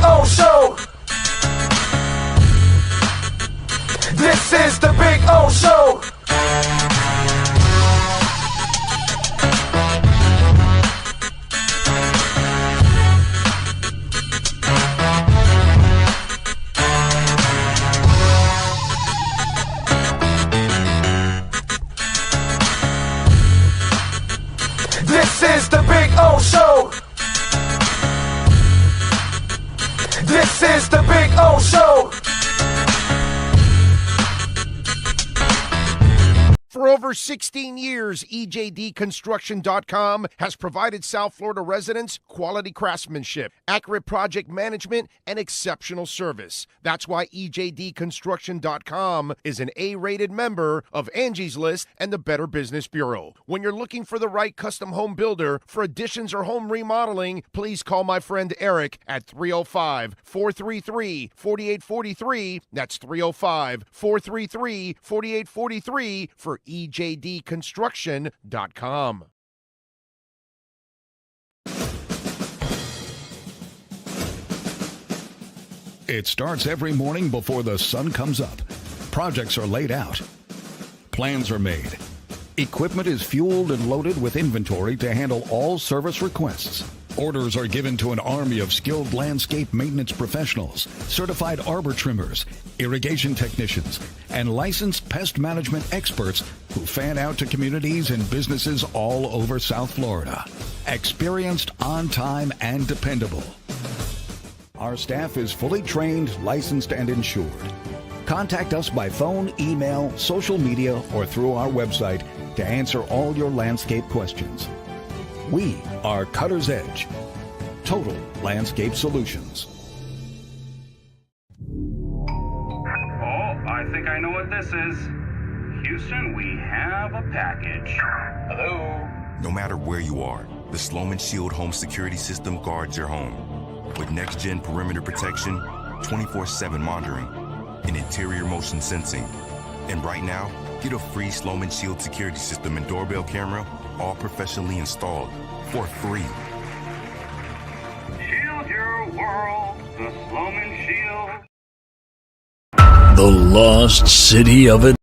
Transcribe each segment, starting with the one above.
O Show. This is the Big O Show. This is the Big O Show. This is the Big O Show. For over 16 years, EJDconstruction.com has provided South Florida residents quality craftsmanship, accurate project management, and exceptional service. That's why EJDconstruction.com is an A-rated member of Angie's List and the Better Business Bureau. When you're looking for the right custom home builder for additions or home remodeling, please call my friend Eric at 305-433-4843. That's 305-433-4843 for EJDconstruction.com. It starts every morning before the sun comes up. Projects are laid out. Plans are made. Equipment is fueled and loaded with inventory to handle all service requests. Orders are given to an army of skilled landscape maintenance professionals, certified arbor trimmers, irrigation technicians, and licensed pest management experts who fan out to communities and businesses all over South Florida. Experienced, on time, and dependable. Our staff is fully trained, licensed, and insured. Contact us by phone, email, social media, or through our website to answer all your landscape questions. We are Cutter's Edge. Total Landscape Solutions. Oh, I think I know what this is. Houston, we have a package. Hello? No matter where you are, the Sloman Shield Home Security System guards your home. With next-gen perimeter protection, 24/7 monitoring, and interior motion sensing. And right now, get a free Sloman Shield security system and doorbell camera, all professionally installed, for free. Shield your world, the Sloman Shield. The lost city of it.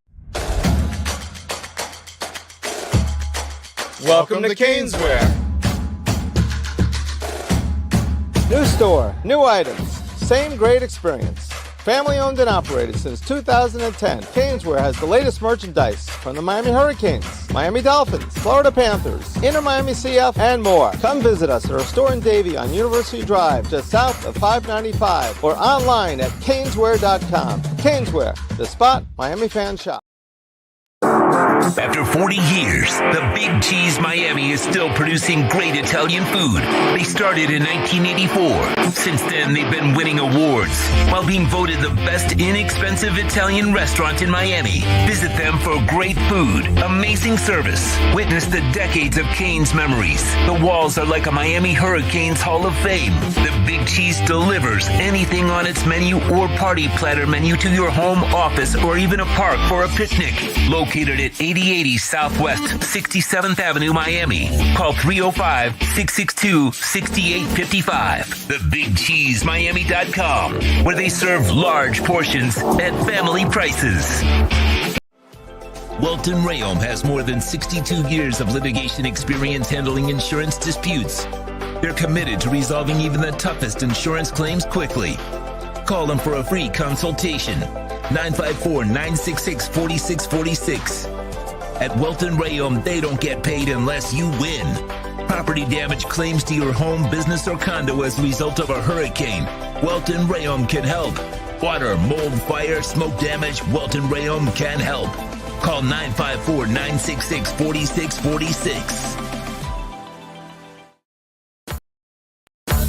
Welcome to Caneswear. New store, new items, same great experience. Family owned and operated since 2010, Caneswear has the latest merchandise from the Miami Hurricanes, Miami Dolphins, Florida Panthers, Inter Miami CF, and more. Come visit us at our store in Davie on University Drive, just south of 595, or online at caneswear.com. Caneswear, the spot Miami fans shop. After 40 years, the Big Cheese Miami is still producing great Italian food. They started in 1984. Since then, they've been winning awards while being voted the best inexpensive Italian restaurant in Miami. Visit them for great food, amazing service. Witness the decades of Cane's memories. The walls are like a Miami Hurricanes Hall of Fame. The Big Cheese delivers anything on its menu or party platter menu to your home, office, or even a park for a picnic. Located at 8080 Southwest 67th Avenue, Miami. Call 305-662-6855. TheBigCheeseMiami.com, where they serve large portions at family prices. Welton Rayom has more than 62 years of litigation experience handling insurance disputes. They're committed to resolving even the toughest insurance claims quickly. Call them for a free consultation. 954-966-4646. At Welton Rayom, they don't get paid unless you win. Property damage claims to your home, business, or condo as a result of a hurricane. Welton Rayom can help. Water, mold, fire, smoke damage, Welton Rayom can help. Call 954-966-4646.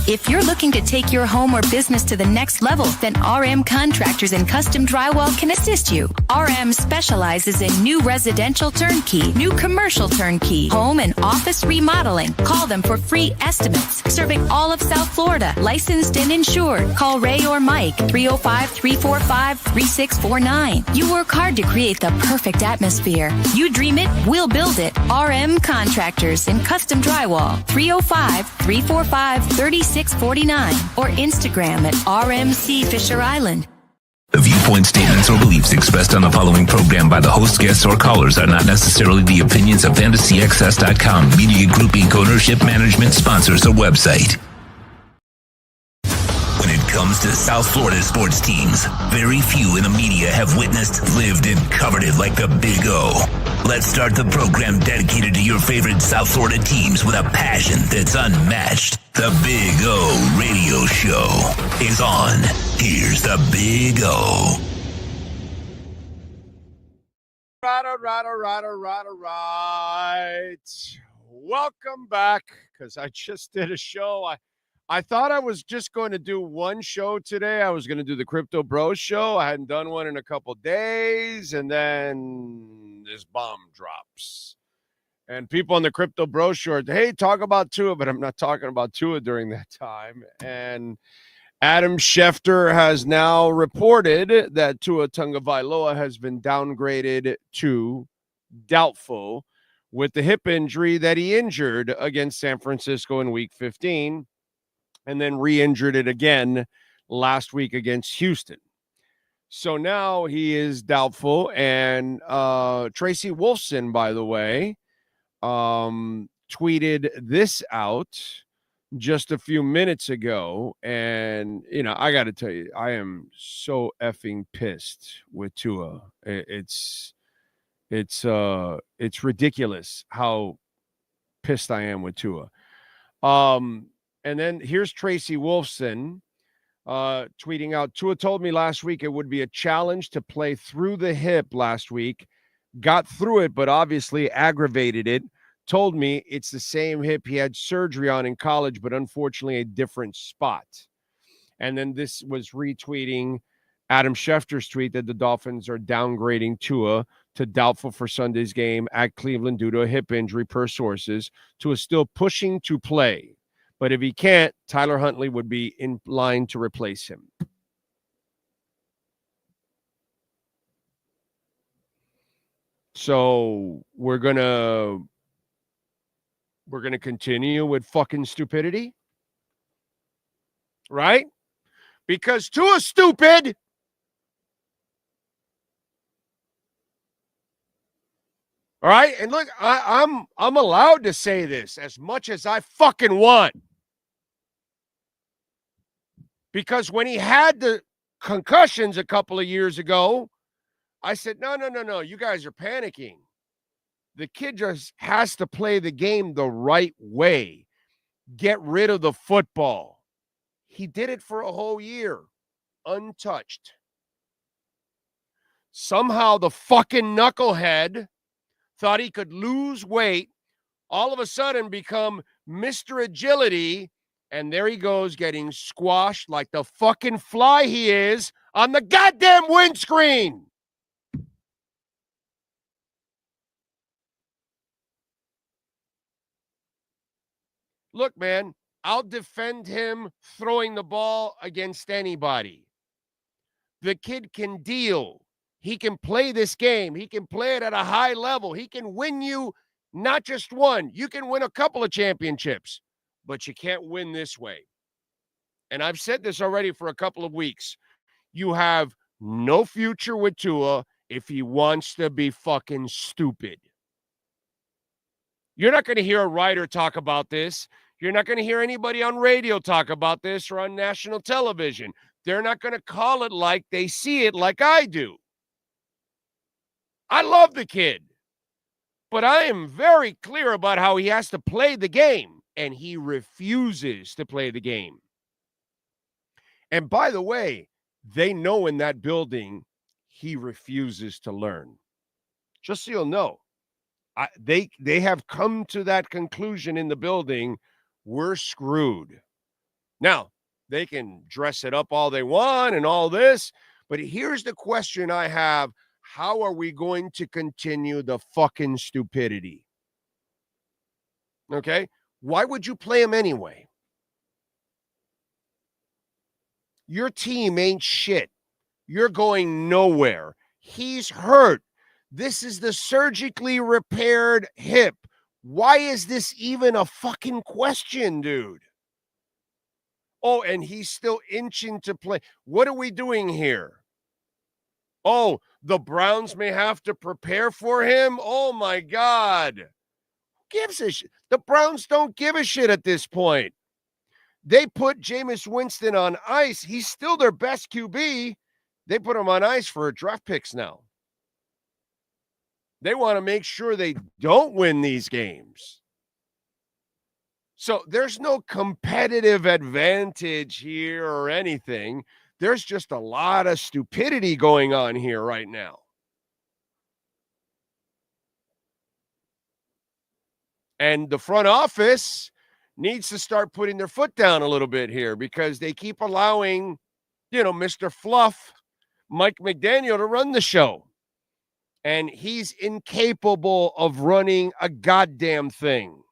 If you're looking to take your home or business to the next level, then RM Contractors and Custom Drywall can assist you. RM specializes in new residential turnkey, new commercial turnkey, home and office remodeling. Call them for free estimates. Serving all of South Florida, licensed and insured. Call Ray or Mike, 305-345-3649. You work hard to create the perfect atmosphere. You dream it, we'll build it. RM Contractors and Custom Drywall, 305-345-3649. 649 or Instagram at RMC Fisher Island. The viewpoint, statements, or beliefs expressed on the following program by the host, guests, or callers are not necessarily the opinions of FantasyAccess.com, Media Group Inc. ownership, management, sponsors, or website. When it comes to South Florida sports teams, very few in the media have witnessed, lived, and covered it like the Big O. Let's start the program dedicated to your favorite South Florida teams with a passion that's unmatched. The Big O Radio Show is on. Here's the Big O. Right. Welcome back, because I just did a show. I thought I was just going to do one show today. I was going to do the Crypto Bros show. I hadn't done one in a couple days, and then this bomb drops. And people on the Crypto Bros show, hey, talk about Tua, but I'm not talking about Tua during that time. And Adam Schefter has now reported that Tua Tagovailoa has been downgraded to doubtful with the hip injury that he injured against San Francisco in Week 15. And then re-injured it again last week against Houston. So now he is doubtful. And Tracy Wolfson, by the way, tweeted this out just a few minutes ago. And, you know, I got to tell you, I am so effing pissed with Tua. It's ridiculous how pissed I am with Tua. And then here's Tracy Wolfson tweeting out, Tua told me last week it would be a challenge to play through the hip last week. Got through it, but obviously aggravated it. Told me it's the same hip he had surgery on in college, but unfortunately a different spot. And then this was retweeting Adam Schefter's tweet that the Dolphins are downgrading Tua to doubtful for Sunday's game at Cleveland due to a hip injury per sources. Tua still pushing to play. But if he can't, Tyler Huntley would be in line to replace him. So we're gonna continue with fucking stupidity, right? Because Tua's stupid. All right, and look, I'm allowed to say this as much as I fucking want. Because when he had the concussions a couple of years ago, I said, no, you guys are panicking. The kid just has to play the game the right way. Get rid of the football. He did it for a whole year, untouched. Somehow the fucking knucklehead thought he could lose weight, all of a sudden become Mr. Agility, and there he goes getting squashed like the fucking fly he is on the goddamn windscreen. Look, man, I'll defend him throwing the ball against anybody. The kid can deal. He can play this game. He can play it at a high level. He can win you not just one. You can win a couple of championships, but you can't win this way. And I've said this already for a couple of weeks. You have no future with Tua if he wants to be fucking stupid. You're not going to hear a writer talk about this. You're not going to hear anybody on radio talk about this or on national television. They're not going to call it like they see it like I do. I love the kid, but I am very clear about how he has to play the game, and he refuses to play the game. And by the way, they know in that building he refuses to learn. Just so you'll know, they have come to that conclusion in the building. We're screwed. Now, they can dress it up all they want and all this, but here's the question I have. How are we going to continue the fucking stupidity? Okay? Why would you play him anyway? Your team ain't shit. You're going nowhere. He's hurt. This is the surgically repaired hip. Why is this even a fucking question, dude? Oh, and he's still inching to play. What are we doing here? Oh, the Browns may have to prepare for him? Oh, my God. Who gives a shit? The Browns don't give a shit at this point. They put Jameis Winston on ice. He's still their best QB. They put him on ice for draft picks now. They want to make sure they don't win these games. So there's no competitive advantage here or anything. There's just a lot of stupidity going on here right now. And the front office needs to start putting their foot down a little bit here because they keep allowing, Mr. Fluff, Mike McDaniel, to run the show. And he's incapable of running a goddamn thing.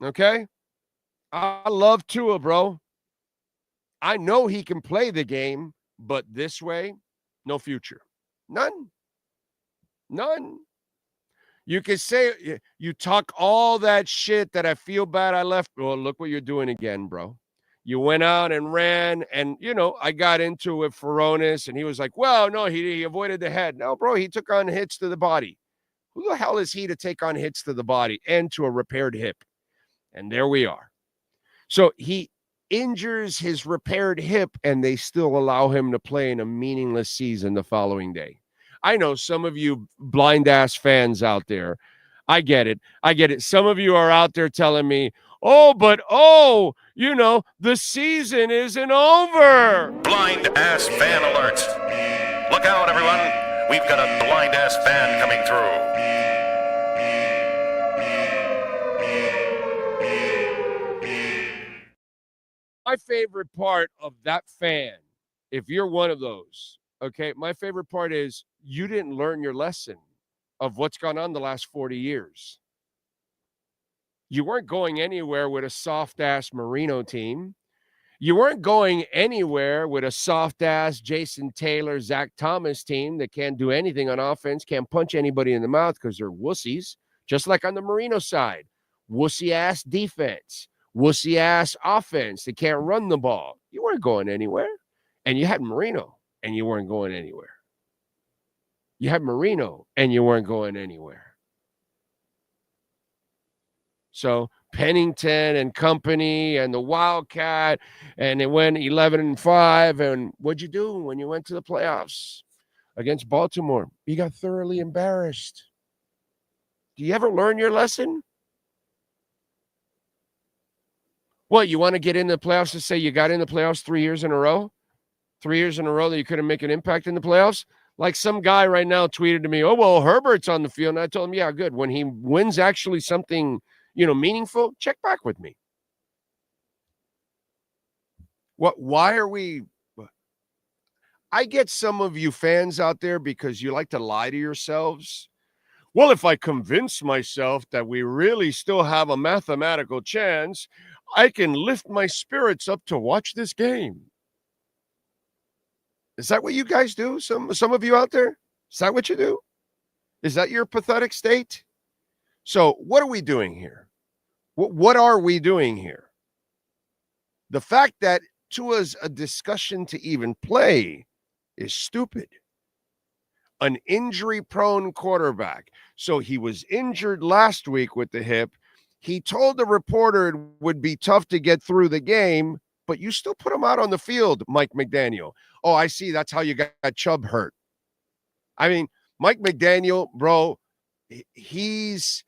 Okay? I love Tua, bro. I know he can play the game, but this way, no future. None. You can say, you talk all that shit that I feel bad I left. Well, look what you're doing again, bro. You went out and ran, and, I got into it with Furones, and he was like, well, no, he avoided the head. No, bro, he took on hits to the body. Who the hell is he to take on hits to the body and to a repaired hip? And there we are. So he injures his repaired hip, and they still allow him to play in a meaningless season the following day. I know some of you blind-ass fans out there. I get it. Some of you are out there telling me, the season isn't over. Blind-ass fan alert. Look out, everyone. We've got a blind-ass fan coming through. My favorite part of that fan, if you're one of those, okay, my favorite part is you didn't learn your lesson of what's gone on the last 40 years. You weren't going anywhere with a soft-ass Marino team. You weren't going anywhere with a soft-ass Jason Taylor, Zach Thomas team that can't do anything on offense, can't punch anybody in the mouth because they're wussies, just like on the Marino side. Wussy-ass defense. Wussy-ass offense. They can't run the ball. You weren't going anywhere. And you had Marino, and you weren't going anywhere. You had Marino, and you weren't going anywhere. So Pennington and company and the Wildcat, and they went 11-5. And what'd you do when you went to the playoffs against Baltimore? You got thoroughly embarrassed. Do you ever learn your lesson? What, you want to get in the playoffs to say you got in the playoffs 3 years in a row? 3 years in a row that you couldn't make an impact in the playoffs? Like some guy right now tweeted to me, oh, well, Herbert's on the field. And I told him, yeah, good. When he wins actually something, meaningful, check back with me. Why are we? I get some of you fans out there because you like to lie to yourselves. Well, if I convince myself that we really still have a mathematical chance, I can lift my spirits up to watch this game. Is that what you guys do? Some of you out there? Is that what you do? Is that your pathetic state? So what are we doing here? What are we doing here? The fact that Tua's a discussion to even play is stupid. An injury-prone quarterback. So he was injured last week with the hip. He told the reporter it would be tough to get through the game, but you still put him out on the field, Mike McDaniel. Oh, I see. That's how you got Chubb hurt. I mean, Mike McDaniel, bro, he's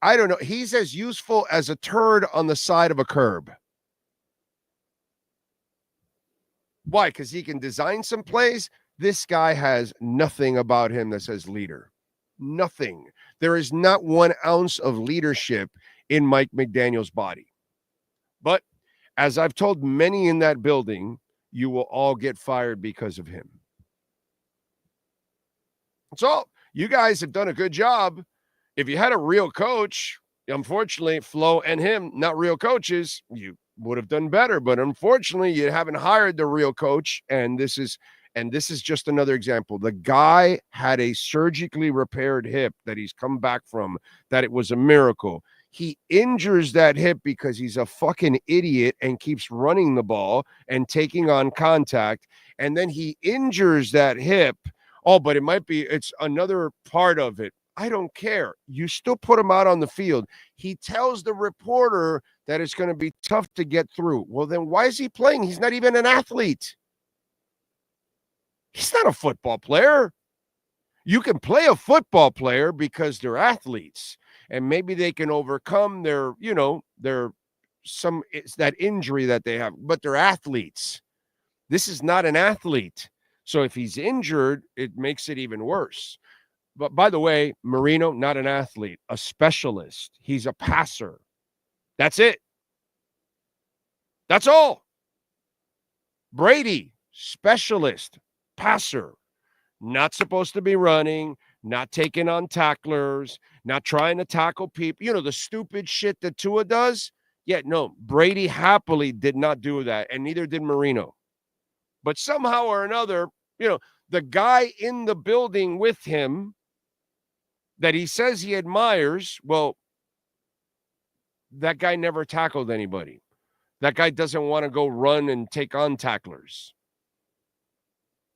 I don't know. He's as useful as a turd on the side of a curb. Why? Because he can design some plays. This guy has nothing about him that says leader. Nothing. There is not 1 ounce of leadership in Mike McDaniel's body. But as I've told many in that building, you will all get fired because of him. That's all. You guys have done a good job. If you had a real coach, unfortunately, Flo and him, not real coaches, you would have done better. But unfortunately, you haven't hired the real coach, and this is just another example. The guy had a surgically repaired hip that he's come back from, that it was a miracle. He injures that hip because he's a fucking idiot and keeps running the ball and taking on contact. And then he injures that hip. Oh, but it's another part of it. I don't care. You still put him out on the field. He tells the reporter that it's going to be tough to get through. Well, then why is he playing? He's not even an athlete. He's not a football player. You can play a football player because they're athletes and maybe they can overcome it's that injury that they have, but they're athletes. This is not an athlete. So if he's injured, it makes it even worse. But by the way, Marino, not an athlete, a specialist. He's a passer. That's it. That's all. Brady, specialist, passer. Not supposed to be running, not taking on tacklers, not trying to tackle people. You know, the stupid shit that Tua does. Yeah, no, Brady happily did not do that, and neither did Marino. But somehow or another, the guy in the building with him that he says he admires, well, that guy never tackled anybody. That guy doesn't want to go run and take on tacklers.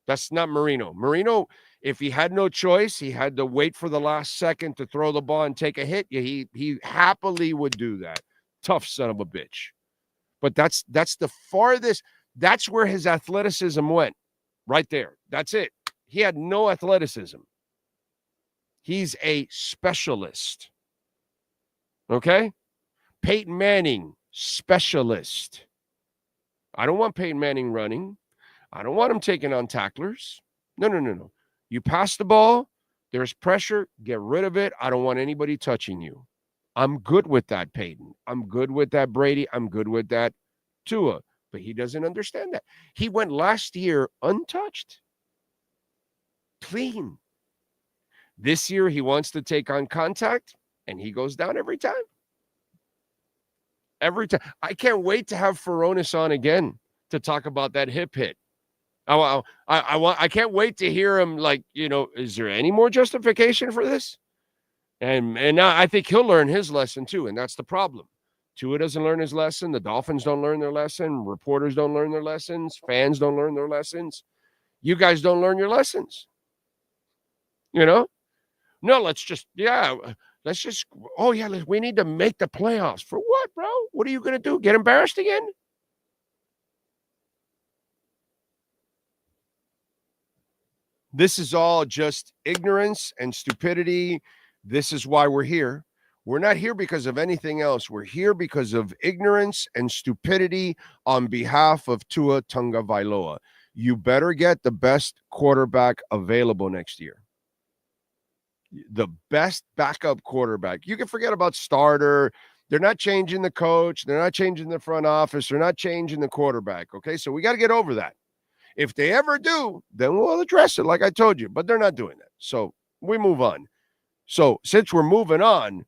That's not Marino. Marino, if he had no choice, he had to wait for the last second to throw the ball and take a hit. He happily would do that. Tough son of a bitch. But that's the farthest. That's where his athleticism went. Right there. That's it. He had no athleticism. He's a specialist. Okay? Peyton Manning, specialist. I don't want Peyton Manning running. I don't want him taking on tacklers. No. You pass the ball. There's pressure. Get rid of it. I don't want anybody touching you. I'm good with that, Peyton. I'm good with that, Brady. I'm good with that, Tua. But he doesn't understand that. He went last year untouched. Clean. This year, he wants to take on contact, and he goes down every time. Every time. I can't wait to have Furones on again to talk about that hip hit. I can't wait to hear him is there any more justification for this? And now I think he'll learn his lesson too, and that's the problem. Tua doesn't learn his lesson. The Dolphins don't learn their lesson. Reporters don't learn their lessons. Fans don't learn their lessons. You guys don't learn your lessons. No, we need to make the playoffs. For what, bro? What are you going to do? Get embarrassed again? This is all just ignorance and stupidity. This is why we're here. We're not here because of anything else. We're here because of ignorance and stupidity on behalf of Tua Tagovailoa. You better get the best quarterback available next year. The best backup quarterback. You can forget about starter. They're not changing the coach. They're not changing the front office. They're not changing the quarterback. Okay, so we got to get over that. If they ever do, then we'll address it like I told you. But they're not doing that. So we move on. So since we're moving on,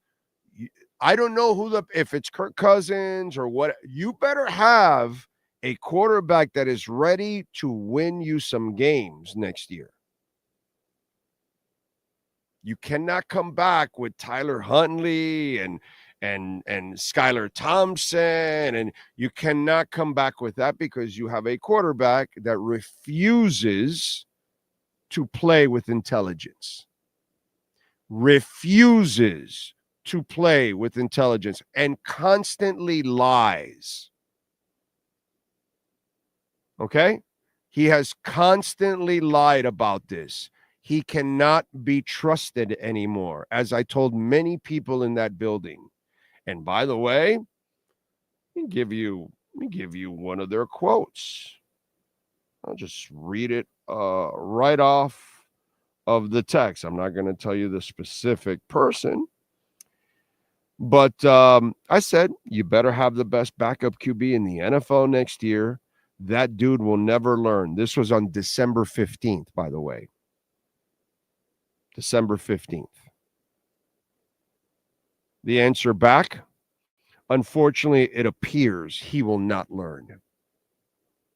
I don't know if it's Kirk Cousins or what. You better have a quarterback that is ready to win you some games next year. You cannot come back with Tyler Huntley and Skylar Thompson, and you cannot come back with that because you have a quarterback that refuses to play with intelligence. Refuses to play with intelligence and constantly lies. Okay? He has constantly lied about this. He cannot be trusted anymore, as I told many people in that building. And by the way, let me give you one of their quotes. I'll just read it right off of the text. I'm not going to tell you the specific person. But I said, you better have the best backup QB in the NFL next year. That dude will never learn. This was on December 15th, by the way. December 15th. The answer back, unfortunately, it appears he will not learn.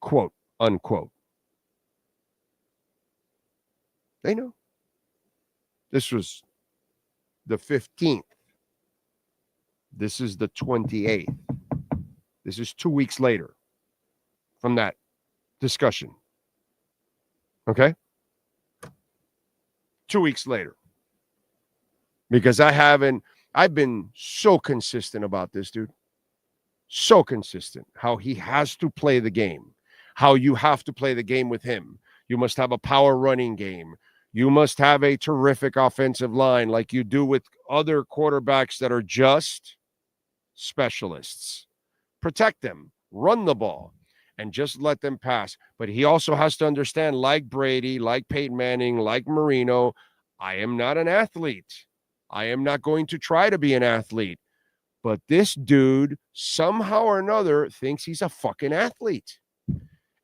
Quote, unquote. They know. This was the 15th. This is the 28th. This is 2 weeks later from that discussion. Okay? 2 weeks later. Because I've been so consistent about this, dude. So consistent. How he has to play the game. How you have to play the game with him. You must have a power running game. You must have a terrific offensive line like you do with other quarterbacks that are just specialists. Protect them. Run the ball. And just let them pass. But he also has to understand, like Brady, like Peyton Manning, like Marino, I am not an athlete. I am not going to try to be an athlete. But this dude, somehow or another, thinks he's a fucking athlete.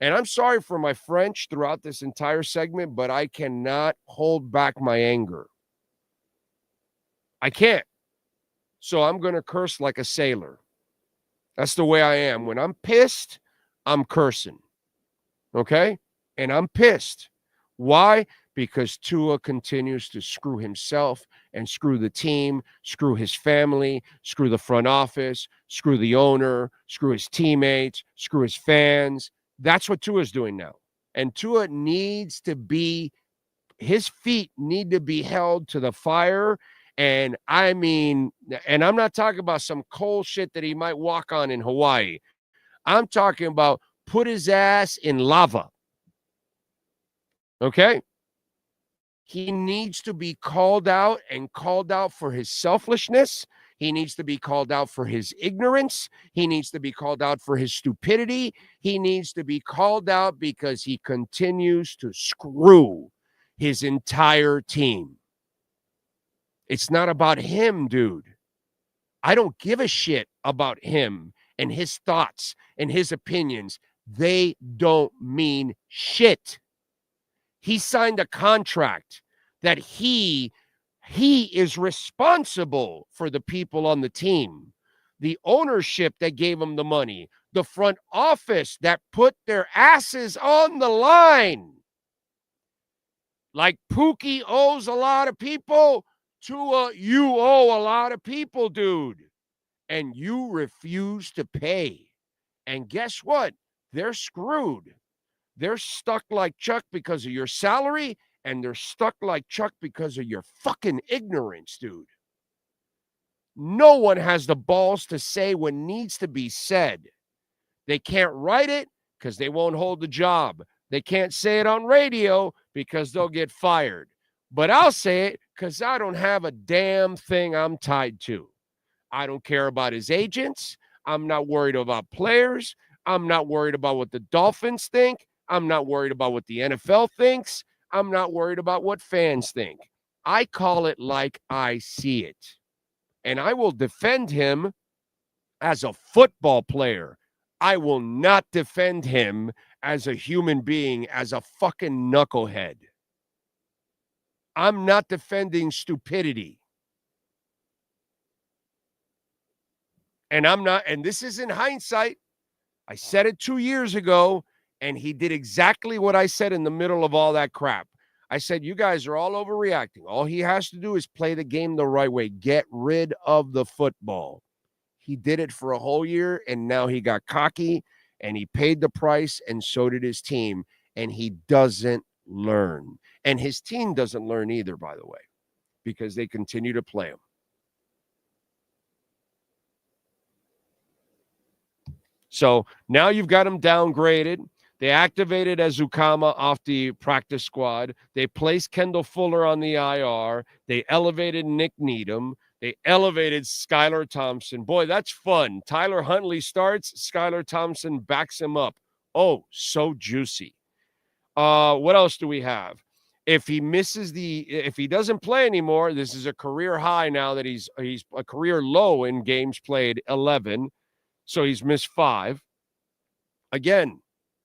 And I'm sorry for my French throughout this entire segment, but I cannot hold back my anger. I can't. So I'm going to curse like a sailor. That's the way I am. When I'm pissed, I'm cursing. Okay? And I'm pissed. Why? Because Tua continues to screw himself and screw the team, screw his family, screw the front office, screw the owner, screw his teammates, screw his fans. That's what Tua's doing now. And Tua needs to be, his feet need to be held to the fire. And I mean, and I'm not talking about some cold shit that he might walk on in Hawaii. I'm talking about put his ass in lava. Okay? He needs to be called out and called out for his selfishness. He needs to be called out for his ignorance. He needs to be called out for his stupidity. He needs to be called out because he continues to screw his entire team. It's not about him, dude. I don't give a shit about him and his thoughts and his opinions. They don't mean shit. He signed a contract that he is responsible for the people on the team, the ownership that gave him the money, the front office that put their asses on the line. Like Pookie owes a lot of people, Tua, you owe a lot of people, dude. And you refuse to pay. And guess what? They're screwed. They're stuck like Chuck because of your salary, and they're stuck like Chuck because of your fucking ignorance, dude. No one has the balls to say what needs to be said. They can't write it because they won't hold the job. They can't say it on radio because they'll get fired. But I'll say it because I don't have a damn thing I'm tied to. I don't care about his agents. I'm not worried about players. I'm not worried about what the Dolphins think. I'm not worried about what the NFL thinks. I'm not worried about what fans think. I call it like I see it. And I will defend him as a football player. I will not defend him as a human being, as a fucking knucklehead. I'm not defending stupidity. And I'm not, and this is in hindsight. I said it 2 years ago, and he did exactly what I said in the middle of all that crap. I said, you guys are all overreacting. All he has to do is play the game the right way. Get rid of the football. He did it for a whole year, and now he got cocky, and he paid the price, and so did his team, and he doesn't learn. And his team doesn't learn either, by the way, because they continue to play him. So now you've got him downgraded. They activated Azukama off the practice squad. They placed Kendall Fuller on the IR. They elevated Nick Needham. They elevated Skylar Thompson. Boy, that's fun. Tyler Huntley starts. Skylar Thompson backs him up. Oh, so juicy. What else do we have? If he doesn't play anymore, this is a career high now that he's a career low in games played, 11. So he's missed 5. Again,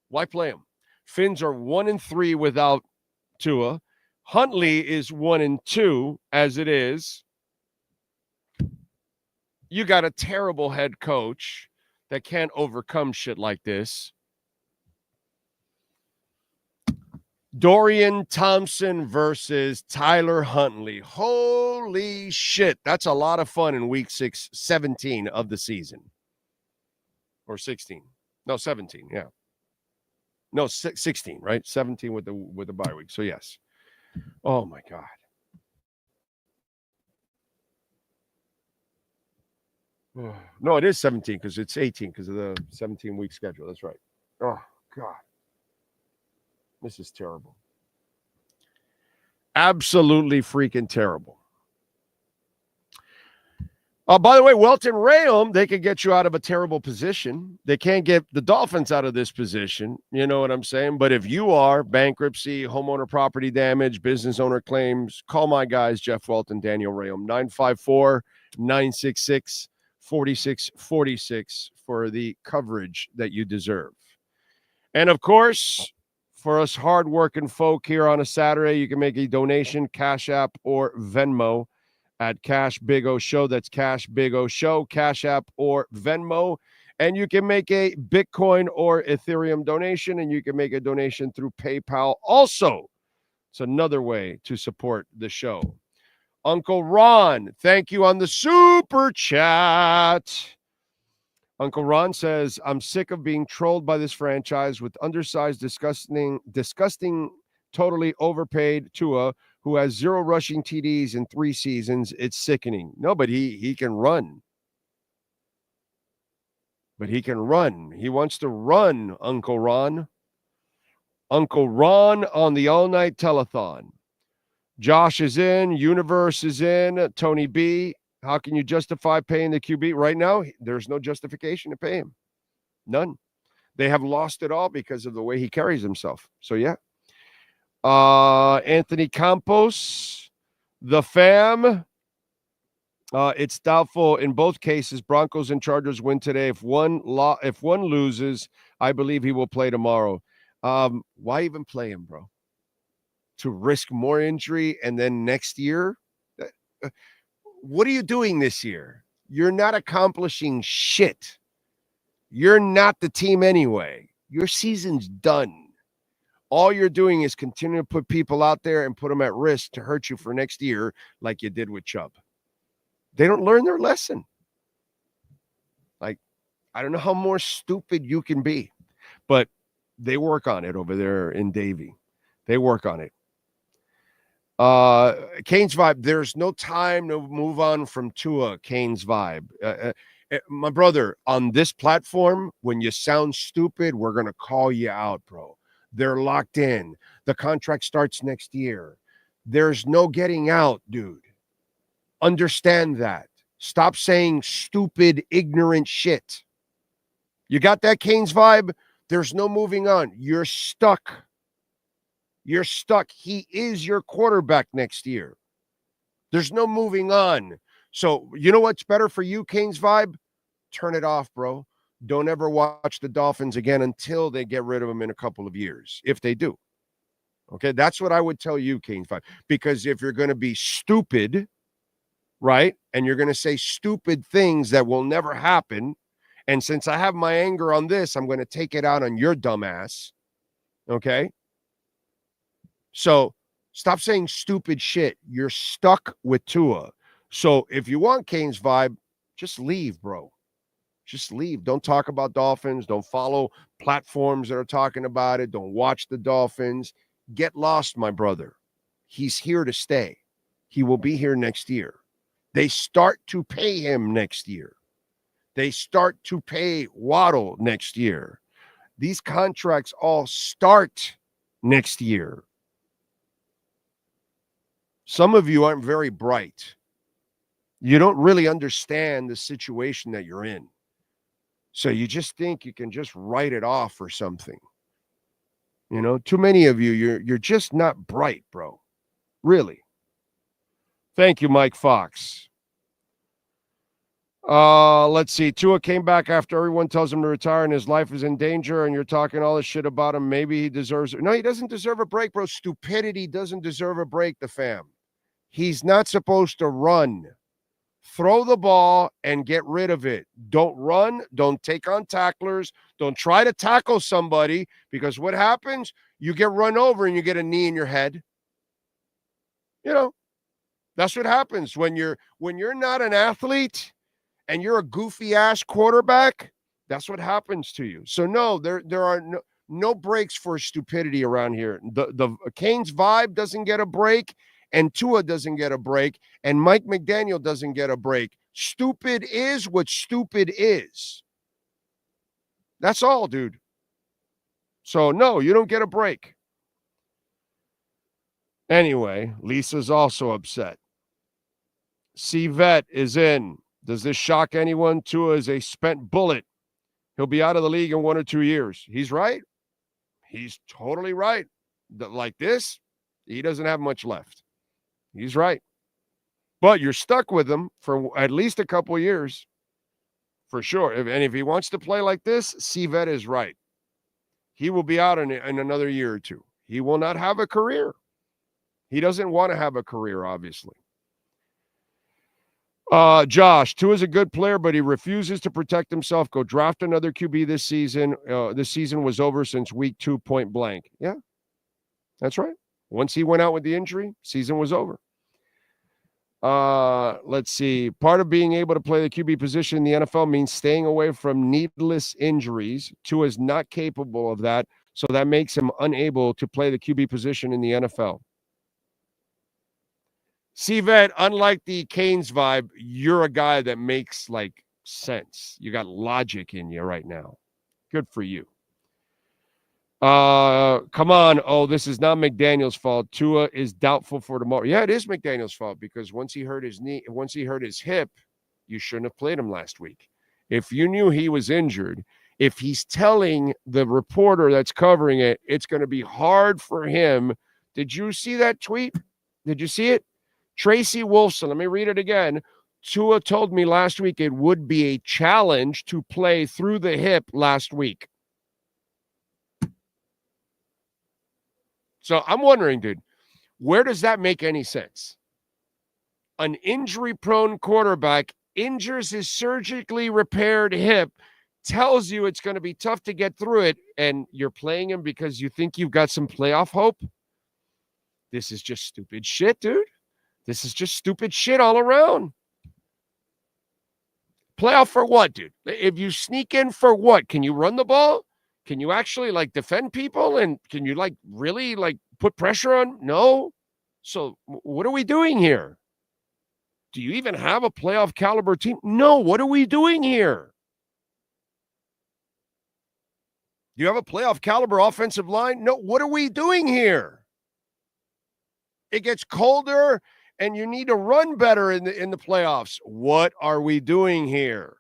why play him? Finns are 1-3 without Tua. Huntley is 1-2 as it is. You got a terrible head coach that can't overcome shit like this. Dorian Thompson versus Tyler Huntley. Holy shit. That's a lot of fun in week 17 of the season. Or 16. No, 17, yeah. No, 16, right? 17 with the bye week. So, yes. Oh, my God. No, it is 17 because it's 18 because of the 17-week schedule. That's right. Oh, God. This is terrible. Absolutely freaking terrible. By the way, Welton Rayom, they could get you out of a terrible position. They can't get the Dolphins out of this position. You know what I'm saying? But if you are bankruptcy, homeowner property damage, business owner claims, call my guys, Jeff Welton, Daniel Rayom, 954-966-4646 for the coverage that you deserve. And, of course, for us hardworking folk here on a Saturday, you can make a donation, Cash App or Venmo at Cash Big O Show. That's Cash Big O Show, Cash App or Venmo. And you can make a Bitcoin or Ethereum donation, and you can make a donation through PayPal also. It's another way to support the show. Uncle Ron, thank you on the super chat. Uncle Ron says, I'm sick of being trolled by this franchise with undersized, disgusting, totally overpaid Tua, who has 0 rushing TDs in 3 seasons. It's sickening. No, but he can run. But he can run. He wants to run, Uncle Ron. Uncle Ron on the all-night telethon. Josh is in. Universe is in. Tony B. How can you justify paying the QB? Right now, there's no justification to pay him. None. They have lost it all because of the way he carries himself. So, yeah. Anthony Campos, the fam. It's doubtful in both cases. Broncos and Chargers win today. If one loses, I believe he will play tomorrow. Why even play him, bro? To risk more injury and then next year? What are you doing this year? You're not accomplishing shit. You're not the team anyway. Your season's done. All you're doing is continue to put people out there and put them at risk to hurt you for next year like you did with Chubb. They don't learn their lesson. Like, I don't know how more stupid you can be, but they work on it over there in Davie. They work on it. Kane's vibe. There's no time to move on from Tua. Kane's vibe. My brother, on this platform, when you sound stupid, we're going to call you out, bro. They're locked in. The contract starts next year. There's no getting out, dude. Understand that. Stop saying stupid, ignorant shit. You got that, Kane's vibe? There's no moving on. You're stuck. You're stuck. He is your quarterback next year. There's no moving on. So, you know what's better for you, Kane's vibe? Turn it off, bro. Don't ever watch the Dolphins again until they get rid of him in a couple of years, if they do. Okay, that's what I would tell you, Kane's vibe. Because if you're going to be stupid, right, and you're going to say stupid things that will never happen, and since I have my anger on this, I'm going to take it out on your dumbass, okay? So stop saying stupid shit. You're stuck with Tua. So if you want Kane's vibe, just leave, bro. Just leave. Don't talk about Dolphins. Don't follow platforms that are talking about it. Don't watch the Dolphins. Get lost, my brother. He's here to stay. He will be here next year. They start to pay him next year. They start to pay Waddle next year. These contracts all start next year. Some of you aren't very bright. You don't really understand the situation that you're in. So you just think you can just write it off or something. You know, too many of you, you're just not bright, bro. Really. Thank you, Mike Fox. Let's see. Tua came back after everyone tells him to retire and his life is in danger, and you're talking all this shit about him. Maybe he deserves it. No, he doesn't deserve a break, bro. Stupidity doesn't deserve a break, the fam. He's not supposed to run Throw the ball and get rid of it. Don't run. Don't take on tacklers. Don't try to tackle somebody, because what happens? You get run over and you get a knee in your head. That's what happens when you're not an athlete and you're a goofy ass quarterback. That's what happens to you. So no, there are no breaks for stupidity around here. The Canes vibe doesn't get a break, and Tua doesn't get a break, and Mike McDaniel doesn't get a break. Stupid is what stupid is. That's all, dude. So no, you don't get a break. Anyway, Lisa's also upset. C-Vet is in. Does this shock anyone? Tua is a spent bullet. He'll be out of the league in 1 or 2 years. He's right. He's totally right. Like this, he doesn't have much left. He's right. But you're stuck with him for at least a couple of years, for sure. If he wants to play like this, C-Vet is right. He will be out in another year or two. He will not have a career. He doesn't want to have a career, obviously. Josh, Tua is a good player, but he refuses to protect himself. Go draft another QB this season. This season was over since week 2, point blank. Yeah, that's right. Once he went out with the injury, season was over. Let's see. Part of being able to play the QB position in the NFL means staying away from needless injuries. Tua is not capable of that, so that makes him unable to play the QB position in the NFL. C-Vet, unlike the Canes vibe, you're a guy that makes, sense. You got logic in you right now. Good for you. Come on. Oh, this is not McDaniel's fault. Tua is doubtful for tomorrow. Yeah, it is McDaniel's fault, because once he hurt his hip, you shouldn't have played him last week. If you knew he was injured, if he's telling the reporter that's covering it, it's going to be hard for him. Did you see that tweet? Did you see it? Tracy Wolfson, let me read it again. Tua told me last week it would be a challenge to play through the hip last week. So I'm wondering, dude, where does that make any sense? An injury-prone quarterback injures his surgically repaired hip, tells you it's going to be tough to get through it, and you're playing him because you think you've got some playoff hope? This is just stupid shit, dude. This is just stupid shit all around. Playoff for what, dude? If you sneak in for what? Can you run the ball? Can you actually defend people? And can you really put pressure on? No. So what are we doing here? Do you even have a playoff caliber team? No. What are we doing here? Do you have a playoff caliber offensive line? No. What are we doing here? It gets colder and you need to run better in the playoffs. What are we doing here?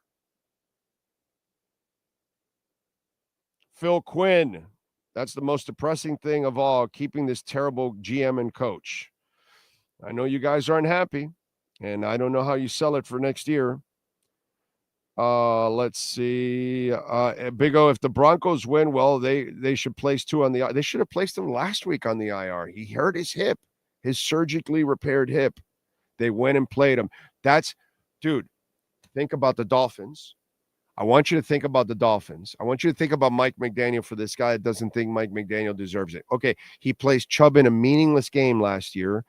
Phil Quinn, that's the most depressing thing of all, keeping this terrible GM and coach. I know you guys aren't happy, and I don't know how you sell it for next year. Let's see. Big O, if the Broncos win, well, they should place Tua on the IR. They should have placed him last week on the IR. He hurt his hip. His surgically repaired hip. They went and played him. Dude, think about the Dolphins. I want you to think about the Dolphins. I want you to think about Mike McDaniel for this guy that doesn't think Mike McDaniel deserves it. Okay, he plays Chubb in a meaningless game last year.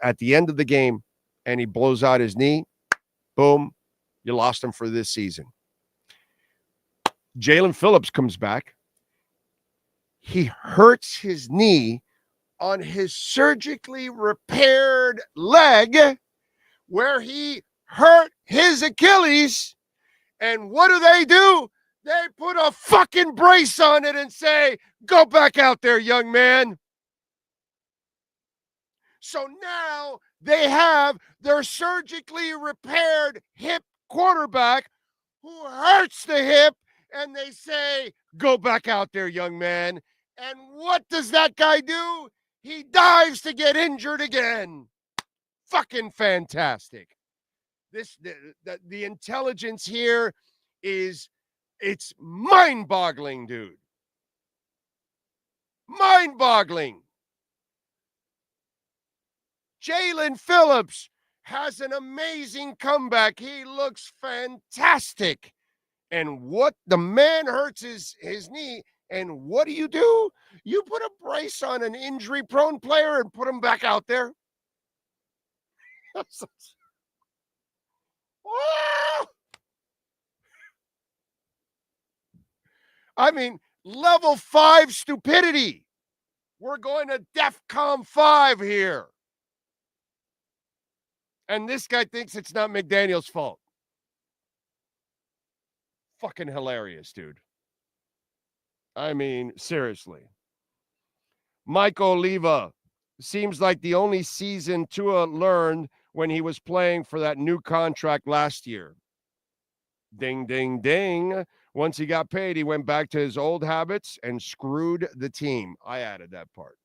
At the end of the game, and he blows out his knee. Boom, you lost him for this season. Jalen Phillips comes back. He hurts his knee on his surgically repaired leg where he hurt his Achilles. And what do? They put a fucking brace on it and say, go back out there, young man. So now they have their surgically repaired hip quarterback who hurts the hip, and they say, go back out there, young man. And what does that guy do? He dives to get injured again. Fucking fantastic. The intelligence here it's mind-boggling, dude. Mind-boggling. Jalen Phillips has an amazing comeback. He looks fantastic. And what the man hurts his knee. And what do? You put a brace on an injury-prone player and put him back out there. I mean, level 5 stupidity. We're going to DEFCON 5 here. And this guy thinks it's not McDaniel's fault. Fucking hilarious, dude. I mean, seriously. Mike Oliva seems like the only season Tua learned when he was playing for that new contract last year. Ding, ding, ding. Once he got paid, he went back to his old habits and screwed the team. I added that part.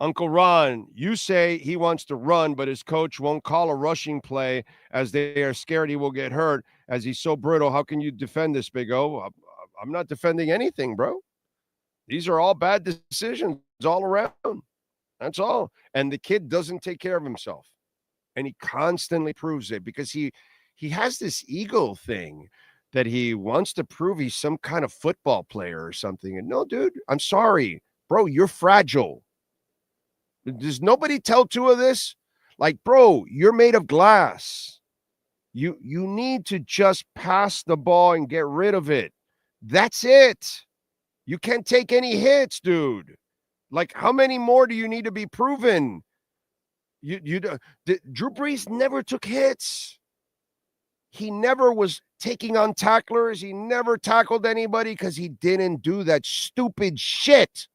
Uncle Ron, you say he wants to run, but his coach won't call a rushing play as they are scared he will get hurt as he's so brittle. How can you defend this, Big O? I'm not defending anything, bro. These are all bad decisions all around. That's all. And the kid doesn't take care of himself. And he constantly proves it because he has this ego thing that he wants to prove he's some kind of football player or something. And no, dude, I'm sorry. Bro, you're fragile. Does nobody tell Tua this? Like, bro, you're made of glass. You need to just pass the ball and get rid of it. That's it. You can't take any hits, dude. Like, how many more do you need to be proven? Drew Brees never took hits. He never was taking on tacklers. He never tackled anybody because he didn't do that stupid shit.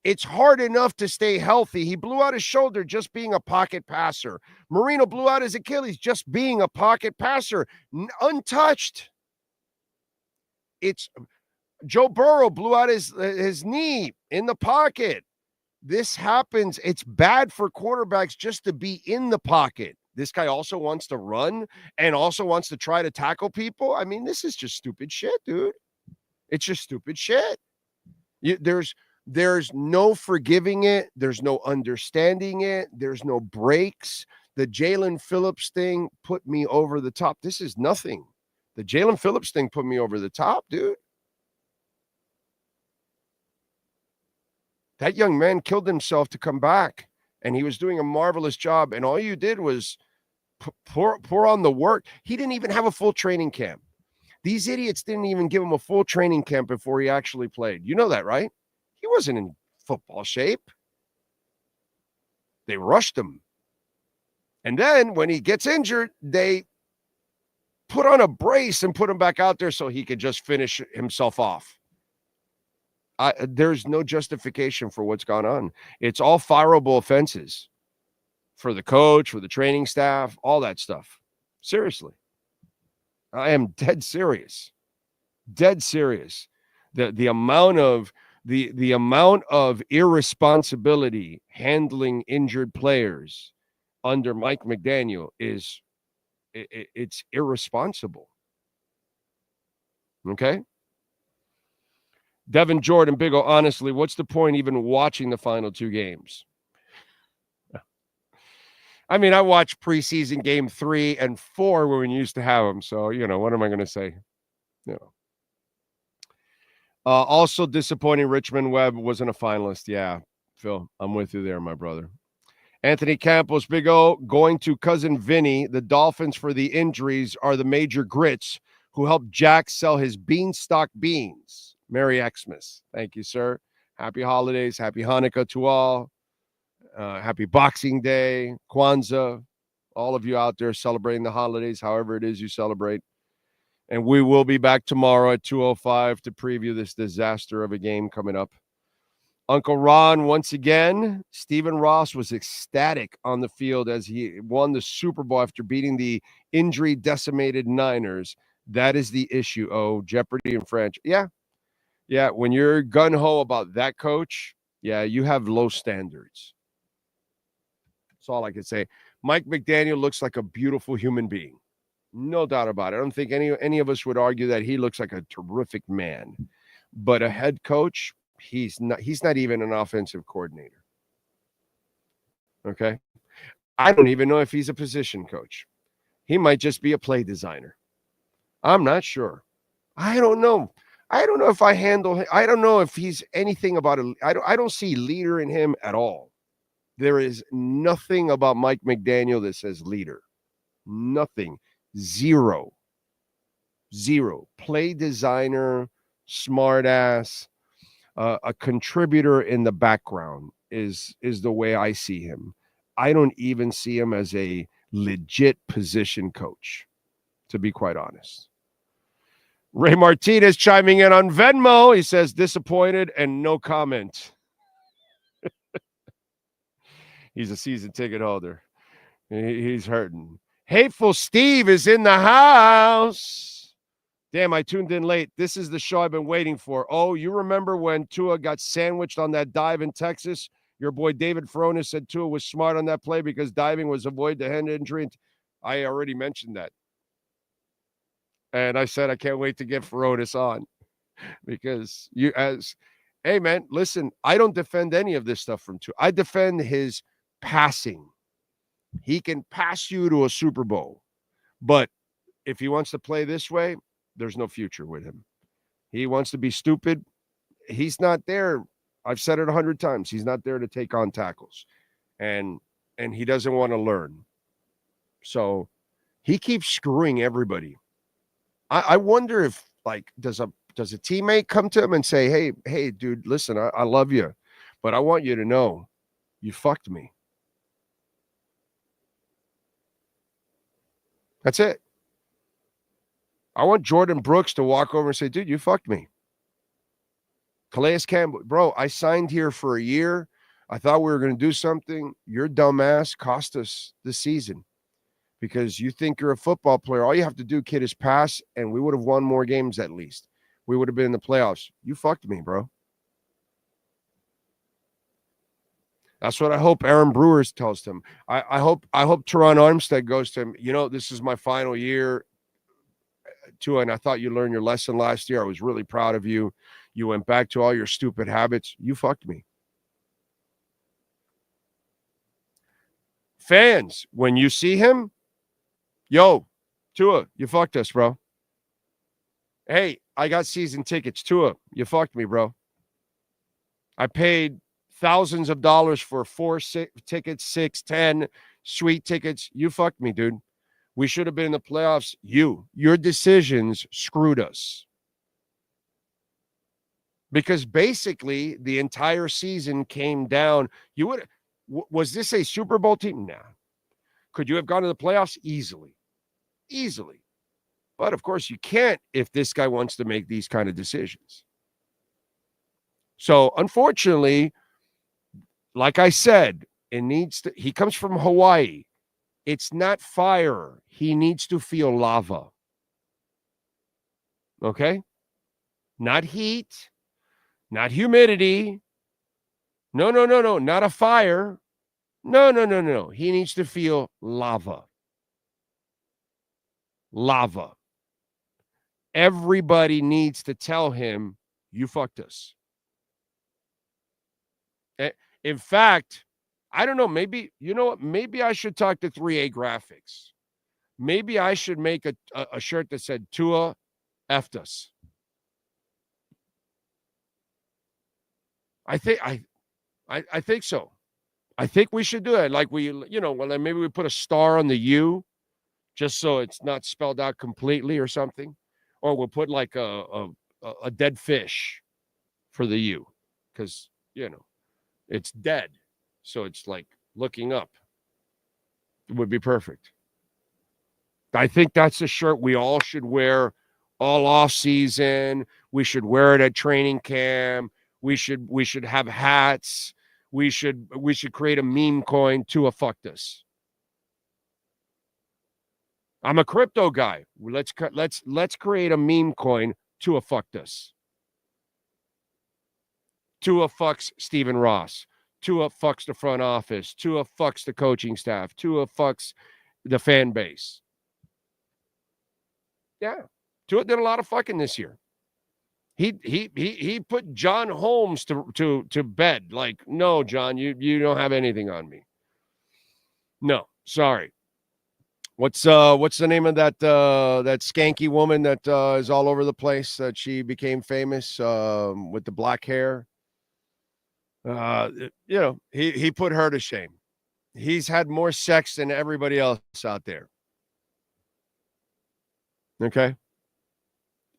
It's hard enough to stay healthy. He blew out his shoulder just being a pocket passer. Marino blew out his Achilles just being a pocket passer, untouched. It's Joe Burrow blew out his knee in the pocket. This happens. It's bad for quarterbacks just to be in the pocket. This guy also wants to run and also wants to try to tackle people. I mean, this is just stupid shit, dude. It's just stupid shit. There's no forgiving it. There's no understanding it. There's no breaks. The Jalen Phillips thing put me over the top. This is nothing. The Jalen Phillips thing put me over the top, dude. That young man killed himself to come back, and he was doing a marvelous job, and all you did was pour on the work. He didn't even have a full training camp. These idiots didn't even give him a full training camp before he actually played. You know that, right? He wasn't in football shape. They rushed him. And then when he gets injured, they put on a brace and put him back out there so he could just finish himself off. There's no justification for what's gone on. It's all fireable offenses for the coach, for the training staff, all that stuff. Seriously. I am dead serious. Dead serious. The amount of irresponsibility handling injured players under Mike McDaniel is it's irresponsible. Okay? Devin Jordan, Big O, honestly, what's the point even watching the final two games? I mean, I watched preseason game 3 and 4 when we used to have them. So, what am I going to say? Also disappointing, Richmond Webb wasn't a finalist. Yeah, Phil, I'm with you there, my brother. Anthony Campos, Big O, going to cousin Vinny. The Dolphins for the injuries are the major grits who helped Jack sell his beanstalk beans. Merry Xmas. Thank you, sir. Happy holidays. Happy Hanukkah to all. Happy Boxing Day, Kwanzaa. All of you out there celebrating the holidays, however it is you celebrate. And we will be back tomorrow at 2:05 to preview this disaster of a game coming up. Uncle Ron, once again, Stephen Ross was ecstatic on the field as he won the Super Bowl after beating the injury-decimated Niners. That is the issue. Oh, Jeopardy and French. Yeah, when you're gung-ho about that coach, you have low standards. That's all I can say. Mike McDaniel looks like a beautiful human being. No doubt about it. I don't think any of us would argue that he looks like a terrific man. But a head coach, he's not even an offensive coordinator. Okay? I don't even know if he's a position coach. He might just be a play designer. I'm not sure. I don't know. I don't know if I handle him. I don't know if he's anything about a. I don't see leader in him at all. There is nothing about Mike McDaniel that says leader. Nothing. Zero. Play designer, smart ass, a contributor in the background is the way I see him. I don't even see him as a legit position coach, to be quite honest. Ray Martinez chiming in on Venmo. He says, disappointed and no comment. He's a season ticket holder. He's hurting. Hateful Steve is in the house. Damn, I tuned in late. This is the show I've been waiting for. Oh, you remember when Tua got sandwiched on that dive in Texas? Your boy David Ferona said Tua was smart on that play because diving was avoid the hand injury. I already mentioned that. And I said I can't wait to get Feronis on because hey, man, listen, I don't defend any of this stuff from Tua. I defend his passing. He can pass you to a Super Bowl. But if he wants to play this way, there's no future with him. He wants to be stupid. He's not there. I've said it 100 times. He's not there to take on tackles. And he doesn't want to learn. So he keeps screwing everybody. I wonder if, like, does a teammate come to him and say, hey, dude, listen, I love you, but I want you to know you fucked me. That's it. I want Jordan Brooks to walk over and say, dude, you fucked me. Calais Campbell, bro, I signed here for a year. I thought we were going to do something. Your dumbass cost us the season because you think you're a football player. All you have to do, kid, is pass, and we would have won more games at least. We would have been in the playoffs. You fucked me, bro. That's what I hope Aaron Brewers tells him. I hope Teron Armstead goes to him, this is my final year, Tua, and I thought you learned your lesson last year. I was really proud of you. You went back to all your stupid habits. You fucked me. Fans, when you see him, yo, Tua, you fucked us, bro. Hey, I got season tickets. Tua, you fucked me, bro. I paid thousands of dollars for 4 tickets, 6, 10 sweet tickets. You fucked me, dude. We should have been in the playoffs. Your decisions screwed us. Because basically the entire season came down. Was this a Super Bowl team? Nah. Could you have gone to the playoffs? Easily. But of course you can't if this guy wants to make these kind of decisions. So unfortunately, like I said, he comes from Hawaii. It's not fire. He needs to feel lava. Okay? Not heat, not humidity. No, not a fire. No. He needs to feel lava. Lava. Everybody needs to tell him, you fucked us. In fact, I don't know, maybe I should talk to 3A Graphics. Maybe I should make a shirt that said, Tua effed us. I think so. I think we should do it. Like maybe we put a star on the U just so it's not spelled out completely or something. Or we'll put like a dead fish for the U because, it's dead. So it's like looking up. It would be perfect. I think that's a shirt we all should wear all off season. We should wear it at training camp. We should have hats. We should create a meme coin. Tua fucked us. I'm a crypto guy. Let's create a meme coin. Tua fucked us. Tua fucks Stephen Ross. Tua fucks the front office. Tua fucks the coaching staff. Tua fucks the fan base. Yeah. Tua did a lot of fucking this year. He put John Holmes to bed. Like, no, John, you don't have anything on me. No, sorry. What's the name of that skanky woman that is all over the place that she became famous with the black hair? He put her to shame. He's had more sex than everybody else out there. Okay?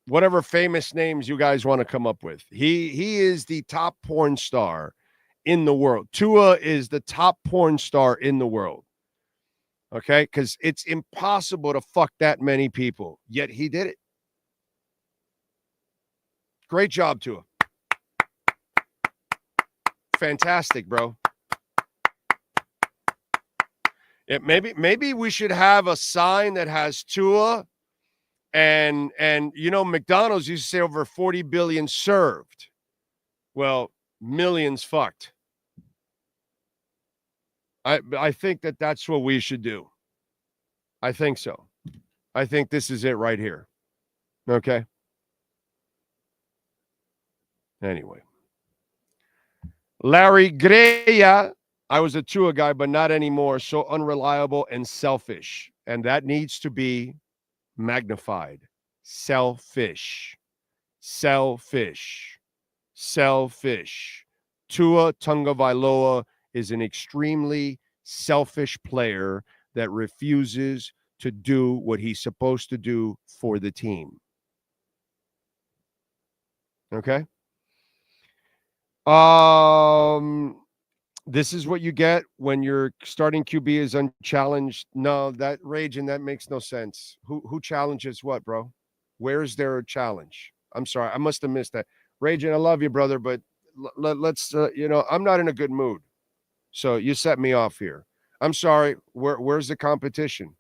Whatever famous names you guys want to come up with. He is the top porn star in the world. Tua is the top porn star in the world. Okay? Because it's impossible to fuck that many people. Yet he did it. Great job, Tua. Fantastic, bro. Maybe we should have a sign that has Tua and McDonald's used to say over 40 billion served. Well, millions fucked. I think that's what we should do. I think so. I think this is it right here. Okay. Anyway. Larry Greya. I was a Tua guy, but not anymore. So unreliable and selfish. And that needs to be magnified. Selfish. Selfish. Selfish. Tua Tagovailoa is an extremely selfish player that refuses to do what he's supposed to do for the team. Okay? This is what you get when your starting QB is unchallenged. No, that rage and that makes no sense. Who challenges what, bro? Where is there a challenge? I'm sorry, I must have missed that. Rage, and I love you, brother, but let's I'm not in a good mood. So you set me off here. I'm sorry. Where's the competition?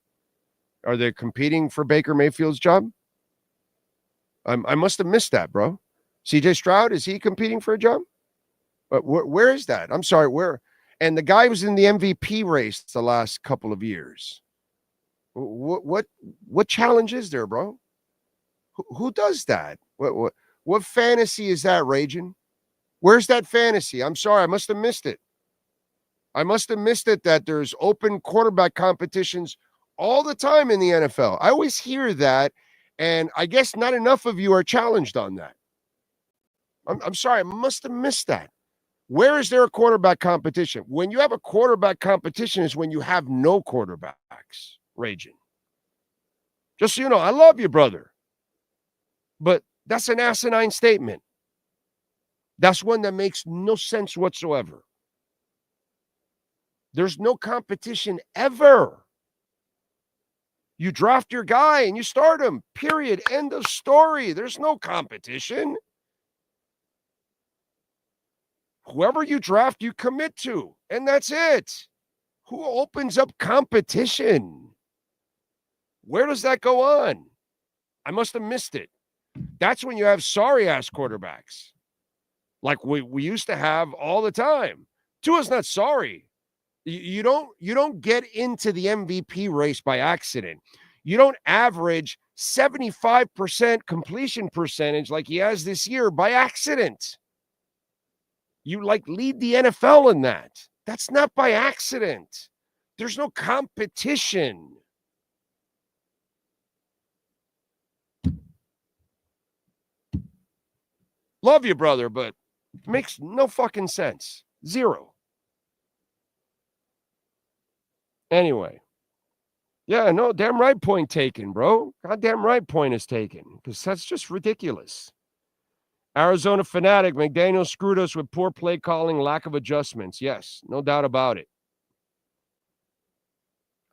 Are they competing for Baker Mayfield's job? I must have missed that, bro. CJ Stroud, is he competing for a job? But where is that? I'm sorry, where? And the guy was in the MVP race the last couple of years. What challenge is there, bro? Who does that? What fantasy is that, Ragin? Where's that fantasy? I'm sorry, I must have missed it. I must have missed it that there's open quarterback competitions all the time in the NFL. I always hear that, and I guess not enough of you are challenged on that. I'm sorry, I must have missed that. Where is there a quarterback competition? When you have a quarterback competition is when you have no quarterbacks, Raging. Just so you know, I love you, brother. But that's an asinine statement. That's one that makes no sense whatsoever. There's no competition ever. You draft your guy and you start him. Period. End of story. There's no competition. Whoever you draft, you commit to. And that's it. Who opens up competition? Where does that go on? I must have missed it. That's when you have sorry-ass quarterbacks. Like we used to have all the time. Tua's not sorry. You don't get into the MVP race by accident. You don't average 75% completion percentage like he has this year by accident. You lead the NFL in that. That's not by accident. There's no competition. Love you, brother, but it makes no fucking sense. Zero. Anyway. Yeah, no, damn right point taken, bro. Goddamn right point is taken. Because that's just ridiculous. Arizona fanatic, McDaniel screwed us with poor play calling, lack of adjustments. Yes, no doubt about it.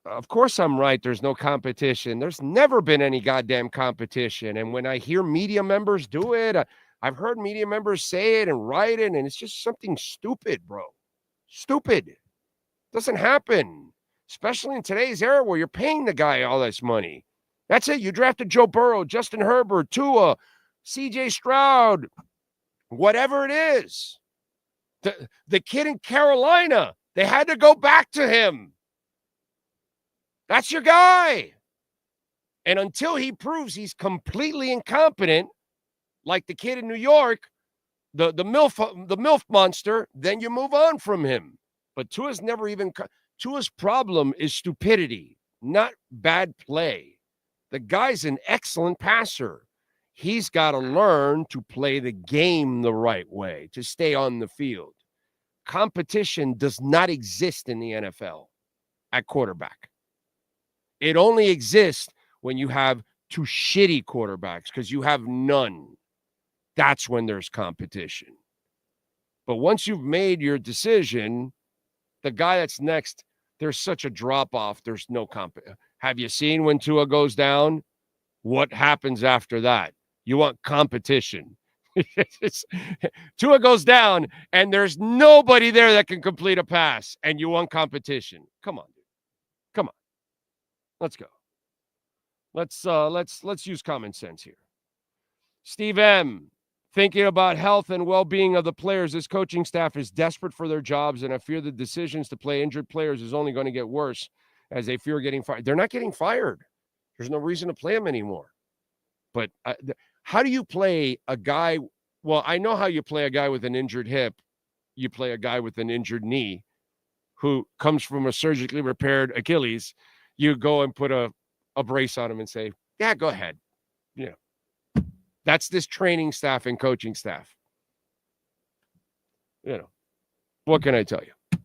Of course I'm right. There's no competition. There's never been any goddamn competition. And when I hear media members do it, I've heard media members say it and write it, and it's just something stupid, bro. Stupid. Doesn't happen. Especially in today's era where you're paying the guy all this money. That's it. You drafted Joe Burrow, Justin Herbert, Tua, CJ Stroud, whatever it is. The kid in Carolina, they had to go back to him. That's your guy. And until he proves he's completely incompetent, like the kid in New York, the MILF monster, then you move on from him. But Tua's Tua's problem is stupidity, not bad play. The guy's an excellent passer. He's got to learn to play the game the right way, to stay on the field. Competition does not exist in the NFL at quarterback. It only exists when you have two shitty quarterbacks, because you have none. That's when there's competition. But once you've made your decision, the guy that's next, there's such a drop-off, there's no competition. Have you seen when Tua goes down? What happens after that? You want competition. Tua goes down, and there's nobody there that can complete a pass, and you want competition. Come on, dude. Come on. Let's go. Let's use common sense here. Steve M., thinking about health and well-being of the players, this coaching staff is desperate for their jobs, and I fear the decisions to play injured players is only going to get worse as they fear getting fired. They're not getting fired. There's no reason to play them anymore. But how do you play a guy? Well, I know how you play a guy with an injured hip. You play a guy with an injured knee who comes from a surgically repaired Achilles. You go and put a brace on him and say, yeah, go ahead. You know, that's this training staff and coaching staff. You know, what can I tell you?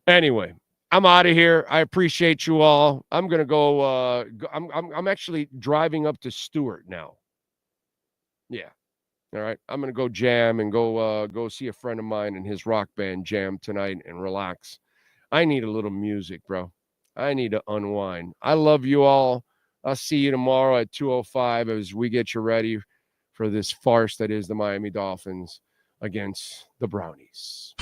Anyway, I'm out of here. I appreciate you all. I'm going to go. I'm actually driving up to Stewart now. Yeah. All right. I'm going to go jam and go see a friend of mine and his rock band jam tonight and relax. I need a little music, bro. I need to unwind. I love you all. I'll see you tomorrow at 2:05 as we get you ready for this farce that is the Miami Dolphins against the Brownies.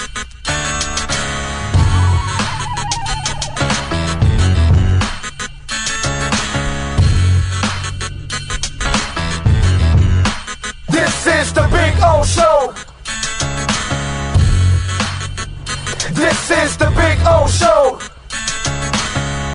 This is the Big O Show.